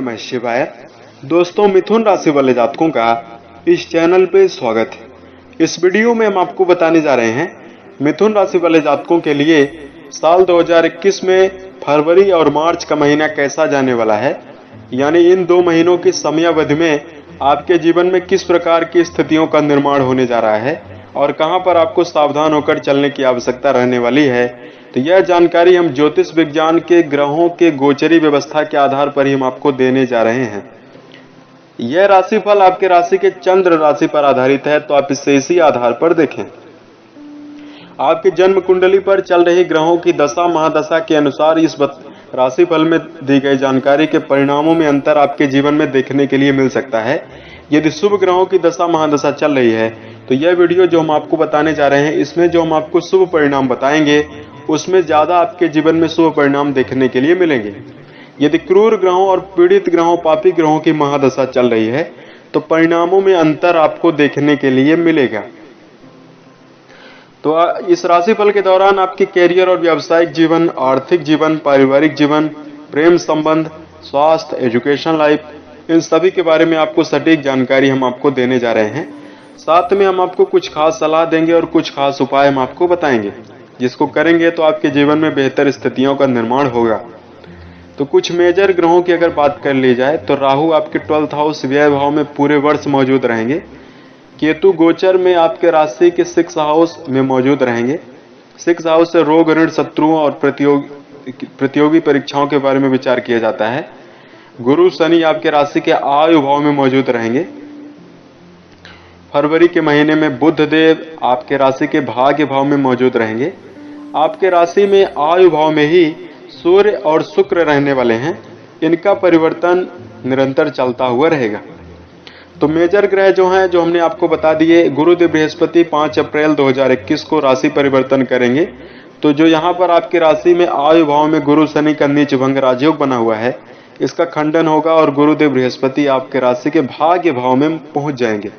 नमः शिवाय। दोस्तों, मिथुन राशि वाले जातकों का इस चैनल पे स्वागत है। इस वीडियो में हम आपको बताने जा रहे हैं मिथुन राशि वाले जातकों के लिए साल 2021 में फरवरी और मार्च का महीना कैसा जाने वाला है, यानी इन 2 महीनों की समयावधि में आपके जीवन में किस प्रकार की स्थितियों का निर्माण होने जा रहा है और कहां पर आपको सावधान होकर चलने की आवश्यकता रहने वाली है। तो यह जानकारी हम ज्योतिष विज्ञान के ग्रहों के गोचरी व्यवस्था के आधार पर ही हम आपको देने जा रहे हैं। यह राशिफल आपके राशि के चंद्र राशि पर आधारित है, तो आप इसे इसी आधार पर देखें। आपकी जन्म कुंडली पर चल रही ग्रहों की दशा महादशा के अनुसार इस राशिफल में दी गई जानकारी के परिणामों में अंतर आपके जीवन में देखने के लिए मिल सकता है। यदि शुभ ग्रहों की दशा महादशा चल रही है तो यह वीडियो जो हम आपको बताने जा रहे हैं, इसमें जो हम आपको शुभ परिणाम बताएंगे उसमें ज्यादा आपके जीवन में शुभ परिणाम देखने के लिए मिलेंगे। यदि क्रूर ग्रहों और पीड़ित ग्रहों, पापी ग्रहों की महादशा चल रही है तो परिणामों में अंतर आपको देखने के लिए मिलेगा। तो इस राशिफल के दौरान आपके कैरियर और व्यावसायिक जीवन, आर्थिक जीवन, पारिवारिक जीवन, प्रेम संबंध, स्वास्थ्य, एजुकेशन लाइफ, इन सभी के बारे में आपको सटीक जानकारी हम आपको देने जा रहे हैं। साथ में हम आपको कुछ खास सलाह देंगे और कुछ खास उपाय हम आपको बताएंगे, जिसको करेंगे तो आपके जीवन में बेहतर स्थितियों का निर्माण होगा। तो कुछ मेजर ग्रहों की अगर बात कर ली जाए तो राहु आपके 12th हाउस व्यय भाव में पूरे वर्ष मौजूद रहेंगे। केतु गोचर में आपके राशि के 6th हाउस में मौजूद रहेंगे। 6th हाउस से रोग, ऋण, शत्रुओं और प्रतियोगी परीक्षाओं के बारे में विचार किया जाता है। गुरु शनि आपके राशि के आयु भाव में मौजूद रहेंगे। फरवरी के महीने में बुध देव आपके राशि के भाग्य भाव में मौजूद रहेंगे। आपके राशि में आयु भाव में ही सूर्य और शुक्र रहने वाले हैं। इनका परिवर्तन निरंतर चलता हुआ रहेगा। तो मेजर ग्रह जो हैं, जो हमने आपको बता दिए, गुरुदेव बृहस्पति 5 अप्रैल 2021 को राशि परिवर्तन करेंगे। तो जो यहाँ पर आपकी राशि में आयु भाव में गुरु शनि का नीच भंग राजयोग बना हुआ है, इसका खंडन होगा और गुरुदेव बृहस्पति आपके राशि के भाग्य भाव में पहुंच जाएंगे।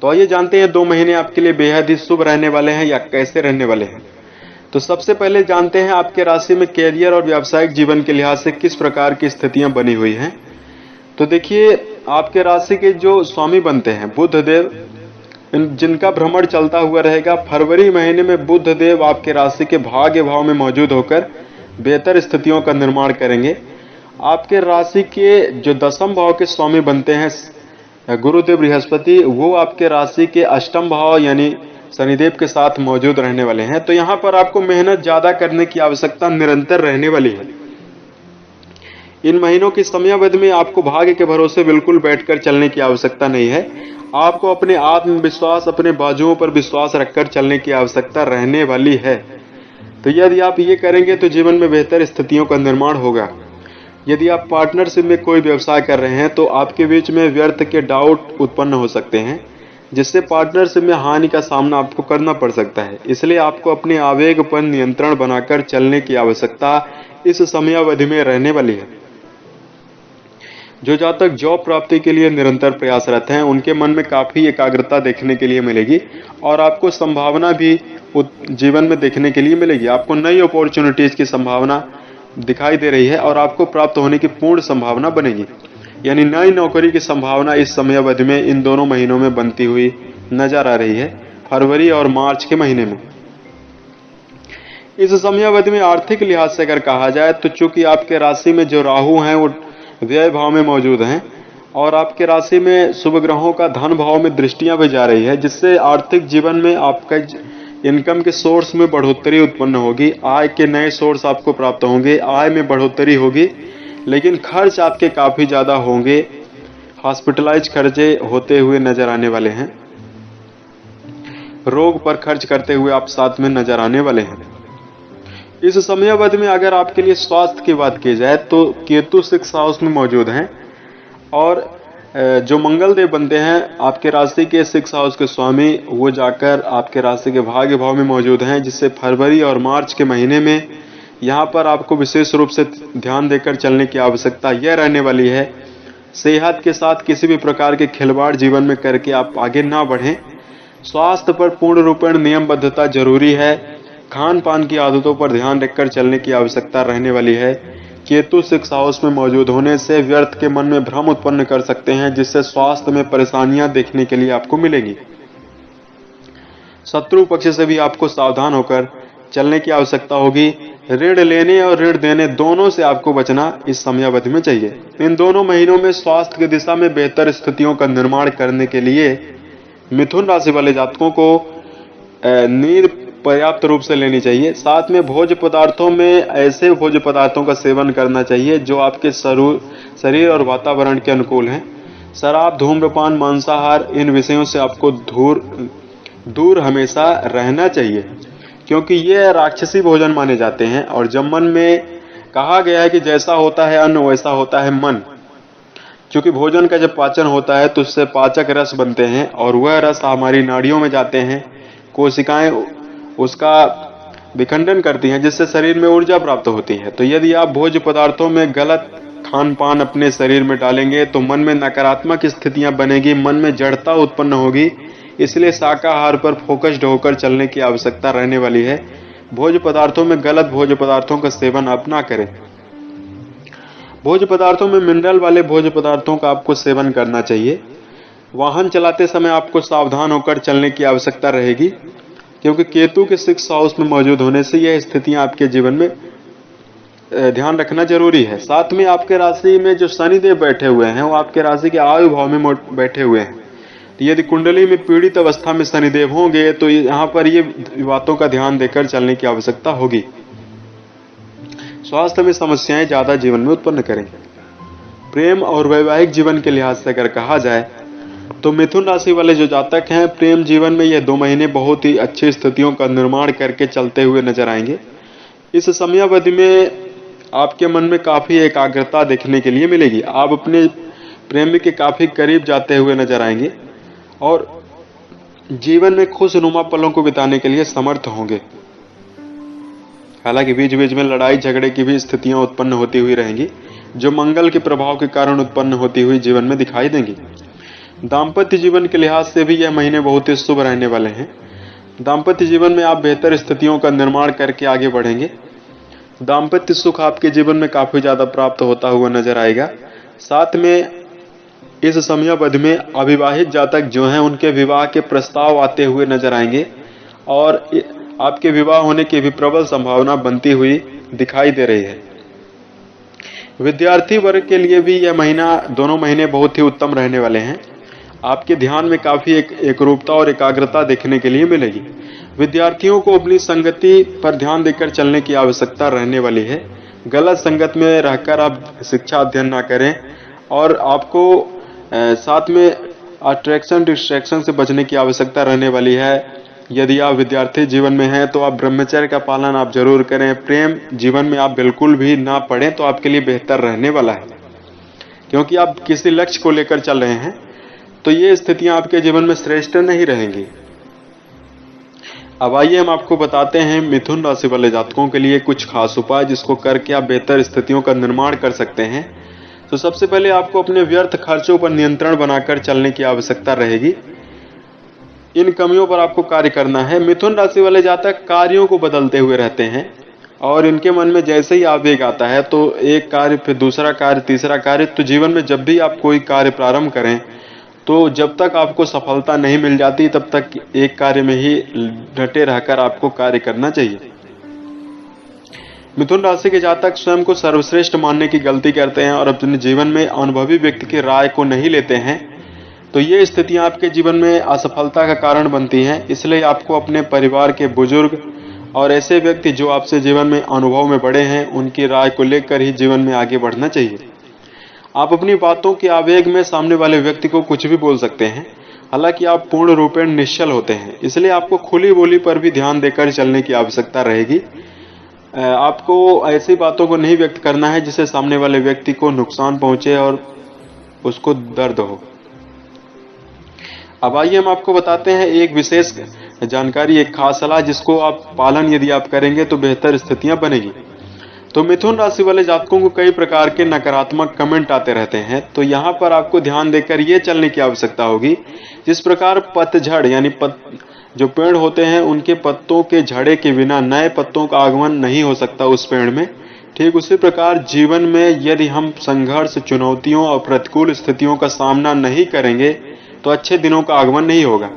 तो आइए जानते हैं 2 महीने आपके लिए बेहद ही शुभ रहने वाले हैं या कैसे रहने वाले हैं। तो सबसे पहले जानते हैं आपके राशि में कैरियर और व्यावसायिक जीवन के लिहाज से किस प्रकार की स्थितियां बनी हुई हैं। तो देखिए, आपके राशि के जो स्वामी बनते हैं बुध देव, जिनका भ्रमण चलता हुआ रहेगा। फरवरी महीने में बुध देव आपके राशि के भाग्य भाव में मौजूद होकर बेहतर स्थितियों का निर्माण करेंगे। आपके राशि के जो 10th भाव के स्वामी बनते हैं गुरुदेव बृहस्पति, वो आपके राशि के 8th भाव यानी शनिदेव के साथ मौजूद रहने वाले हैं। तो यहाँ पर आपको मेहनत ज्यादा करने की आवश्यकता निरंतर रहने वाली है। इन महीनों की समयावधि में आपको भाग्य के भरोसे बिल्कुल बैठकर चलने की आवश्यकता नहीं है। आपको अपने आत्मविश्वास, अपने बाजुओं पर विश्वास रखकर चलने की आवश्यकता रहने वाली है। तो यदि आप ये करेंगे तो जीवन में बेहतर स्थितियों का निर्माण होगा। यदि आप पार्टनरशिप में कोई व्यवसाय कर रहे हैं तो आपके बीच में व्यर्थ के डाउट उत्पन्न हो सकते हैं, जिससे पार्टनरशिप में हानि का सामना आपको करना पड़ सकता है। इसलिए आपको अपने आवेग पर नियंत्रण बनाकर चलने की आवश्यकता इस समयावधि में रहने वाली है। जो जातक जॉब प्राप्ति के लिए निरंतर प्रयासरत हैं, उनके मन में काफी एकाग्रता देखने के लिए मिलेगी और आपको संभावना भी जीवन में देखने के लिए मिलेगी। आपको नई अपॉर्चुनिटीज की संभावना दिखाई दे रही है और आपको प्राप्त होने की पूर्ण संभावना बनेगी। यानी नई नौकरी की संभावना इस समयावधि में इन दोनों महीनों में बनती हुई नजर आ रही है, फरवरी और मार्च के महीने में। इस समयावधि में आर्थिक लिहाज से अगर कहा जाए तो चूंकि आपके राशि में जो राहु हैं वो व्यय भाव में मौजूद हैं और आपके राशि में शुभ ग्रहों का धन भाव में दृष्टियां भी जा रही है, जिससे आर्थिक जीवन में आपका इनकम के सोर्स में बढ़ोतरी उत्पन्न होगी। आय के नए सोर्स आपको प्राप्त होंगे, आय में बढ़ोतरी होगी, लेकिन खर्च आपके काफी ज्यादा होंगे। हॉस्पिटलाइज खर्चे होते हुए नजर आने वाले हैं। रोग पर खर्च करते हुए आप साथ में नजर आने वाले हैं। इस समयावधि में अगर आपके लिए स्वास्थ्य की बात की जाए तो केतु 6th हाउस में मौजूद हैं और जो मंगल देव बनते हैं आपके राशि के 6th हाउस के स्वामी, वो जाकर आपके राशि के भाग्य भाव में मौजूद हैं, जिससे फरवरी और मार्च के महीने में यहाँ पर आपको विशेष रूप से ध्यान देकर चलने की आवश्यकता यह रहने वाली है। सेहत के साथ किसी भी प्रकार के खिलवाड़ जीवन में करके आप आगे ना बढ़ें। स्वास्थ्य पर पूर्ण रूपेण नियमबद्धता जरूरी है। खान पान की आदतों पर ध्यान रखकर चलने की आवश्यकता रहने वाली है। केतु 6 हाउस में मौजूद होने से व्यर्थ के मन में भ्रम उत्पन्न कर सकते हैं, जिससे स्वास्थ्य में परेशानियां देखने के लिए आपको मिलेंगी। शत्रु पक्ष से भी आपको सावधान होकर चलने की आवश्यकता होगी। ऋण लेने और ऋण देने दोनों से आपको बचना इस समयावधि में चाहिए। इन दोनों महीनों में स्वास्थ्य की दिशा में बेहतर स्थितियों का निर्माण करने के लिए मिथुन राशि वाले जातकों को नींद पर्याप्त रूप से लेनी चाहिए। साथ में भोज्य पदार्थों में ऐसे भोज्य पदार्थों का सेवन करना चाहिए जो आपके शरीर और वातावरण के अनुकूल हैं। शराब, धूम्रपान, मांसाहार, इन विषयों से आपको दूर हमेशा रहना चाहिए, क्योंकि ये राक्षसी भोजन माने जाते हैं। और जब मन में कहा गया है कि जैसा होता है अन्न वैसा होता है मन, क्योंकि भोजन का जब पाचन होता है तो उससे पाचक रस बनते हैं और वह रस हमारी नाड़ियों में जाते हैं। कोशिकाएं उसका विखंडन करती हैं, जिससे शरीर में ऊर्जा प्राप्त होती है। तो यदि आप भोज्य पदार्थों में गलत खान पान अपने शरीर में डालेंगे तो मन में नकारात्मक स्थितियां बनेगी, मन में जड़ता उत्पन्न होगी। इसलिए शाकाहार पर फोकस्ड होकर चलने की आवश्यकता रहने वाली है। भोज्य पदार्थों में गलत भोज्य पदार्थों का सेवन आप ना करें। भोज्य पदार्थों में मिनरल वाले भोज्य पदार्थों का आपको सेवन करना चाहिए। वाहन चलाते समय आपको सावधान होकर चलने की आवश्यकता रहेगी, क्योंकि केतु के 6 हाउस में मौजूद होने से यह स्थितियां आपके जीवन में ध्यान रखना जरूरी है। साथ में आपके राशि में जो शनिदेव बैठे हुए हैं वो आपके राशि के आयु भाव में बैठे हुए हैं। तो यदि कुंडली में पीड़ित अवस्था में शनिदेव होंगे तो यहाँ पर ये बातों का ध्यान देकर चलने की आवश्यकता होगी। स्वास्थ्य में समस्याएं ज्यादा जीवन में उत्पन्न करेंगे। प्रेम और वैवाहिक जीवन के लिहाज से अगर कहा जाए तो मिथुन राशि वाले जो जातक हैं, प्रेम जीवन में यह 2 महीने बहुत ही अच्छी स्थितियों का निर्माण करके चलते हुए नजर आएंगे। इस समयावधि में आपके मन में काफी एकाग्रता देखने के लिए मिलेगी। आप अपने प्रेमी के काफी करीब जाते हुए नजर आएंगे और जीवन में खुशनुमा पलों को बिताने के लिए समर्थ होंगे। हालांकि बीच बीच में लड़ाई झगड़े की भी स्थितियां उत्पन्न होती हुई रहेंगी, जो मंगल के प्रभाव के कारण उत्पन्न होती हुई जीवन में दिखाई देंगी। दाम्पत्य जीवन के लिहाज से भी यह महीने बहुत ही शुभ रहने वाले हैं। दाम्पत्य जीवन में आप बेहतर स्थितियों का निर्माण करके आगे बढ़ेंगे। दाम्पत्य सुख आपके जीवन में काफी ज्यादा प्राप्त होता हुआ नजर आएगा। साथ में इस समयावधि में अविवाहित जातक जो हैं उनके विवाह के प्रस्ताव आते हुए नजर आएंगे और आपके विवाह होने की भी प्रबल संभावना बनती हुई दिखाई दे रही है। विद्यार्थी वर्ग के लिए भी यह महीना, दोनों महीने बहुत ही उत्तम रहने वाले हैं। आपके ध्यान में काफी एकरूपता और एकाग्रता देखने के लिए मिलेगी। विद्यार्थियों को अपनी संगति पर ध्यान देकर चलने की आवश्यकता रहने वाली है। गलत संगत में रहकर आप शिक्षा अध्ययन ना करें और आपको साथ में अट्रैक्शन डिस्ट्रैक्शन से बचने की आवश्यकता रहने वाली है। यदि आप विद्यार्थी जीवन में हैं तो आप ब्रह्मचर्य का पालन आप जरूर करें। प्रेम जीवन में आप बिल्कुल भी ना पड़ें तो आपके लिए बेहतर रहने वाला है, क्योंकि आप किसी लक्ष्य को लेकर चल रहे हैं तो ये स्थितियां आपके जीवन में श्रेष्ठ नहीं रहेंगी। अब आइए हम आपको बताते हैं मिथुन राशि वाले जातकों के लिए कुछ खास उपाय जिसको करके आप बेहतर स्थितियों का निर्माण कर सकते हैं। तो सबसे पहले आपको अपने व्यर्थ खर्चों पर नियंत्रण बनाकर चलने की आवश्यकता रहेगी। इन कमियों पर आपको कार्य करना है। मिथुन राशि वाले जातक कार्यों को बदलते हुए रहते हैं और इनके मन में जैसे ही आवेग आता है तो एक कार्य फिर दूसरा कार्य तीसरा कार्य। तो जीवन में जब भी आप कोई कार्य प्रारंभ करें तो जब तक आपको सफलता नहीं मिल जाती तब तक एक कार्य में ही डटे रहकर आपको कार्य करना चाहिए। मिथुन राशि के जातक स्वयं को सर्वश्रेष्ठ मानने की गलती करते हैं और अपने जीवन में अनुभवी व्यक्ति की राय को नहीं लेते हैं। तो ये स्थितियां आपके जीवन में असफलता का कारण बनती हैं। इसलिए आपको अपने परिवार के बुजुर्ग और ऐसे व्यक्ति जो आपसे जीवन में अनुभव में बड़े हैं उनकी राय को लेकर ही जीवन में आगे बढ़ना चाहिए। आप अपनी बातों के आवेग में सामने वाले व्यक्ति को कुछ भी बोल सकते हैं, हालांकि आप पूर्ण रूपेण निश्चल होते हैं। इसलिए आपको खुली बोली पर भी ध्यान देकर चलने की आवश्यकता रहेगी। आपको ऐसी बातों को नहीं व्यक्त करना है जिससे सामने वाले व्यक्ति को नुकसान पहुंचे और उसको दर्द हो। अब आइए हम आपको बताते हैं एक विशेष जानकारी, एक खास सलाह जिसको आप पालन यदि आप करेंगे तो बेहतर स्थितियां बनेगी। तो मिथुन राशि वाले जातकों को कई प्रकार के नकारात्मक कमेंट आते रहते हैं, तो यहाँ पर आपको ध्यान देकर ये चलने की आवश्यकता होगी। जिस प्रकार पतझड़ यानी जो पेड़ होते हैं उनके पत्तों के झड़े के बिना नए पत्तों का आगमन नहीं हो सकता उस पेड़ में, ठीक उसी प्रकार जीवन में यदि हम संघर्ष, चुनौतियों और प्रतिकूल स्थितियों का सामना नहीं करेंगे तो अच्छे दिनों का आगमन नहीं होगा।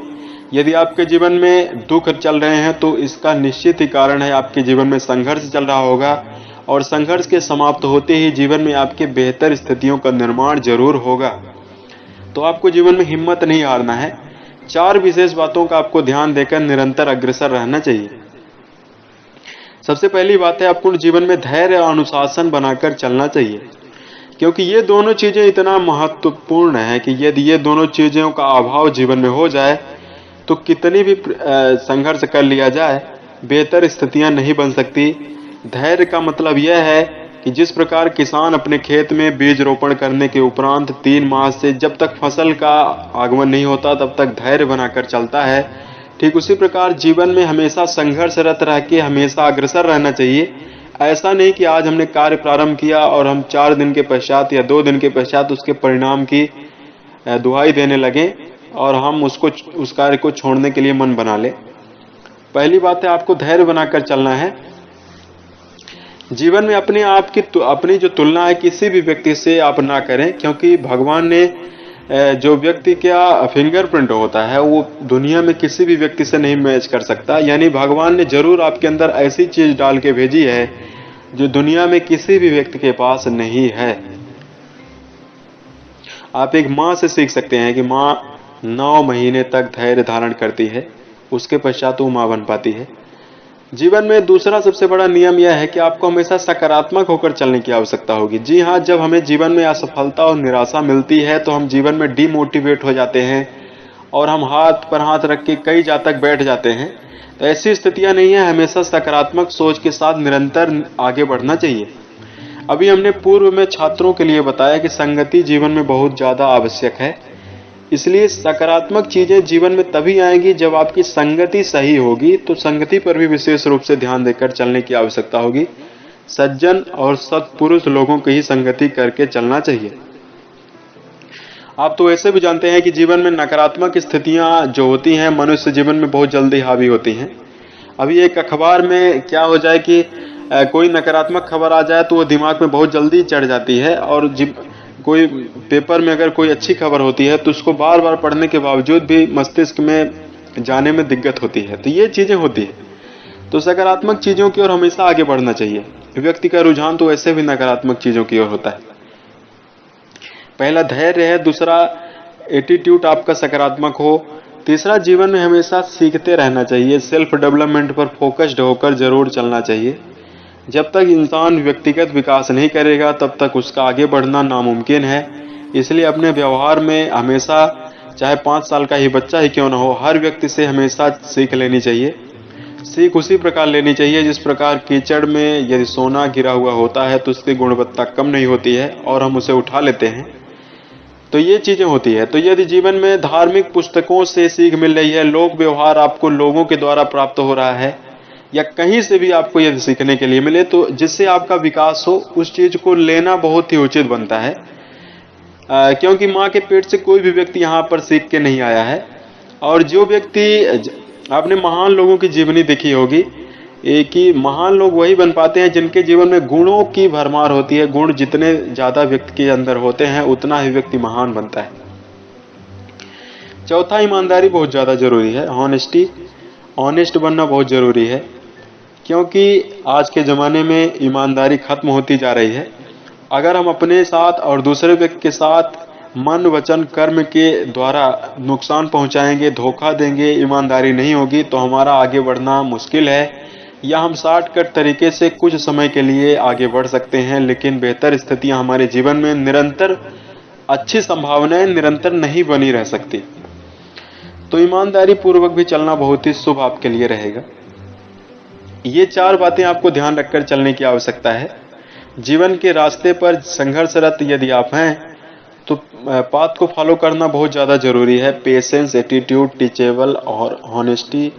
यदि आपके जीवन में दुख चल रहे हैं तो इसका निश्चित ही कारण है आपके जीवन में संघर्ष चल रहा होगा, और संघर्ष के समाप्त होते ही जीवन में आपके बेहतर स्थितियों का निर्माण जरूर होगा। तो आपको जीवन में हिम्मत नहीं हारना है। 4 विशेष बातों का आपको ध्यान देकर निरंतर अग्रसर रहना चाहिए। सबसे पहली बात है, आपको जीवन में धैर्य और अनुशासन बनाकर चलना चाहिए, क्योंकि ये दोनों चीजें इतना महत्वपूर्ण है कि यदि ये दोनों चीजों का अभाव जीवन में हो जाए तो कितनी भी संघर्ष कर लिया जाए, बेहतर स्थितियां नहीं बन सकती। धैर्य का मतलब यह है कि जिस प्रकार किसान अपने खेत में बीज रोपण करने के उपरांत 3 माह से जब तक फसल का आगमन नहीं होता तब तक धैर्य बनाकर चलता है, ठीक उसी प्रकार जीवन में हमेशा संघर्षरत रह के हमेशा अग्रसर रहना चाहिए। ऐसा नहीं कि आज हमने कार्य प्रारंभ किया और हम 4 दिन के पश्चात या 2 दिन के पश्चात उसके परिणाम की दुहाई देने लगे और हम उस कार्य को छोड़ने के लिए मन बना ले। पहली बात है, आपको धैर्य बनाकर चलना है। जीवन में अपने आप की अपनी जो तुलना है किसी भी व्यक्ति से आप ना करें, क्योंकि भगवान ने जो व्यक्ति का फिंगरप्रिंट होता है वो दुनिया में किसी भी व्यक्ति से नहीं मैच कर सकता। यानी भगवान ने जरूर आपके अंदर ऐसी चीज डाल के भेजी है जो दुनिया में किसी भी व्यक्ति के पास नहीं है। आप एक माँ से सीख सकते हैं कि माँ 9 महीने तक धैर्य धारण करती है, उसके पश्चात वो माँ बन पाती है। जीवन में दूसरा सबसे बड़ा नियम यह है कि आपको हमेशा सकारात्मक होकर चलने की आवश्यकता होगी। जी हाँ, जब हमें जीवन में असफलता और निराशा मिलती है तो हम जीवन में डिमोटिवेट हो जाते हैं और हम हाथ पर हाथ रख के कई जा तक बैठ जाते हैं। तो ऐसी स्थितियां नहीं है, हमेशा सकारात्मक सोच के साथ निरंतर आगे बढ़ना चाहिए। अभी हमने पूर्व में छात्रों के लिए बताया कि संगति जीवन में बहुत ज्यादा आवश्यक है, इसलिए सकारात्मक चीजें जीवन में तभी आएंगी जब आपकी संगति सही होगी। तो संगति पर भी विशेष रूप से ध्यान देकर चलने की आवश्यकता होगी। सज्जन और सत्पुरुष लोगों की ही संगति करके चलना चाहिए। आप तो ऐसे भी जानते हैं कि जीवन में नकारात्मक स्थितियां जो होती हैं मनुष्य जीवन में बहुत जल्दी हावी होती हैं। अभी एक अखबार में क्या हो जाए कि कोई नकारात्मक खबर आ जाए तो वो दिमाग में बहुत जल्दी चढ़ जाती है, और कोई पेपर में अगर कोई अच्छी खबर होती है तो उसको बार बार पढ़ने के बावजूद भी मस्तिष्क में जाने में दिक्कत होती है। तो ये चीजें होती है। तो सकारात्मक चीजों की ओर हमेशा आगे बढ़ना चाहिए। व्यक्ति का रुझान तो वैसे भी नकारात्मक चीजों की ओर होता है। पहला धैर्य है, दूसरा एटीट्यूड आपका सकारात्मक हो, तीसरा जीवन में हमेशा सीखते रहना चाहिए। सेल्फ डेवलपमेंट पर फोकस्ड होकर जरूर चलना चाहिए। जब तक इंसान व्यक्तिगत विकास नहीं करेगा तब तक उसका आगे बढ़ना नामुमकिन है। इसलिए अपने व्यवहार में हमेशा, चाहे 5 साल का ही बच्चा ही क्यों न हो, हर व्यक्ति से हमेशा सीख लेनी चाहिए। सीख उसी प्रकार लेनी चाहिए जिस प्रकार कीचड़ में यदि सोना गिरा हुआ होता है तो उसकी गुणवत्ता कम नहीं होती है और हम उसे उठा लेते हैं। तो ये चीजें होती है। तो यदि जीवन में धार्मिक पुस्तकों से सीख मिल रही है, लोक व्यवहार आपको लोगों के द्वारा प्राप्त हो रहा है, या कहीं से भी आपको यदि सीखने के लिए मिले तो जिससे आपका विकास हो, उस चीज को लेना बहुत ही उचित बनता है। क्योंकि माँ के पेट से कोई भी व्यक्ति यहाँ पर सीख के नहीं आया है। और जो व्यक्ति, आपने महान लोगों की जीवनी देखी होगी कि महान लोग वही बन पाते हैं जिनके जीवन में गुणों की भरमार होती है। गुण जितने ज्यादा व्यक्ति के अंदर होते हैं उतना ही व्यक्ति महान बनता है। चौथा, ईमानदारी बहुत ज्यादा जरूरी है। ऑनेस्ट बनना बहुत जरूरी है, क्योंकि आज के ज़माने में ईमानदारी खत्म होती जा रही है। अगर हम अपने साथ और दूसरे व्यक्ति के साथ मन, वचन, कर्म के द्वारा नुकसान पहुंचाएंगे, धोखा देंगे, ईमानदारी नहीं होगी तो हमारा आगे बढ़ना मुश्किल है। या हम शॉर्टकट तरीके से कुछ समय के लिए आगे बढ़ सकते हैं, लेकिन बेहतर स्थितियां हमारे जीवन में निरंतर, अच्छी संभावनाएं निरंतर नहीं बनी रह सकती। तो ईमानदारी पूर्वक भी चलना बहुत ही शुभ आपके लिए रहेगा। ये 4 बातें आपको ध्यान रखकर चलने की आवश्यकता है। जीवन के रास्ते पर संघर्षरत यदि आप हैं तो पाथ को फॉलो करना बहुत ज़्यादा जरूरी है। पेशेंस, एटीट्यूड, टीचेबल और ऑनेस्टी,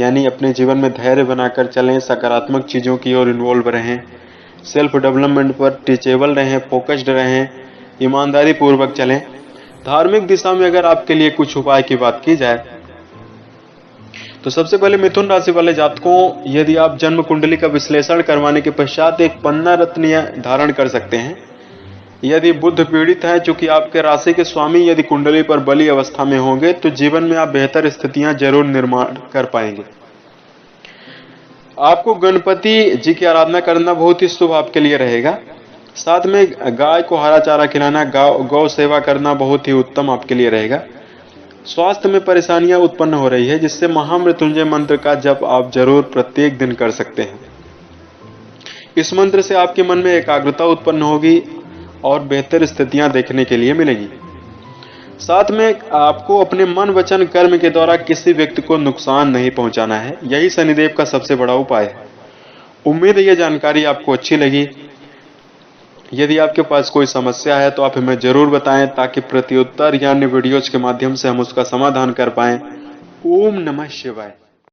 यानी अपने जीवन में धैर्य बनाकर चलें, सकारात्मक चीज़ों की ओर इन्वॉल्व रहें, सेल्फ डेवलपमेंट पर टीचेबल रहें, फोकस्ड रहें, ईमानदारी पूर्वक चलें। धार्मिक दिशा में अगर आपके लिए कुछ उपाय की बात की जाए तो सबसे पहले मिथुन राशि वाले जातकों, यदि आप जन्म कुंडली का विश्लेषण करवाने के पश्चात एक पन्ना रत्न धारण कर सकते हैं। यदि बुध पीड़ित है, चूंकि आपके राशि के स्वामी यदि कुंडली पर बली अवस्था में होंगे तो जीवन में आप बेहतर स्थितियां जरूर निर्माण कर पाएंगे। आपको गणपति जी की आराधना करना बहुत ही शुभ आपके लिए रहेगा। साथ में गाय को हरा चारा खिलाना, गौ सेवा करना बहुत ही उत्तम आपके लिए रहेगा। स्वास्थ्य में परेशानियां उत्पन्न हो रही है, जिससे महामृत्युंजय मंत्र का जप आप जरूर प्रत्येक दिन कर सकते हैं। इस मंत्र से आपके मन में एकाग्रता उत्पन्न होगी और बेहतर स्थितियां देखने के लिए मिलेंगी। साथ में आपको अपने मन वचन कर्म के द्वारा किसी व्यक्ति को नुकसान नहीं पहुंचाना है। यही शनिदेव का सबसे बड़ा उपाय है। उम्मीद है यह जानकारी आपको अच्छी लगी। यदि आपके पास कोई समस्या है तो आप हमें जरूर बताएं, ताकि प्रत्युत्तर या अन्य वीडियोज के माध्यम से हम उसका समाधान कर पाएं। ओम नमः शिवाय।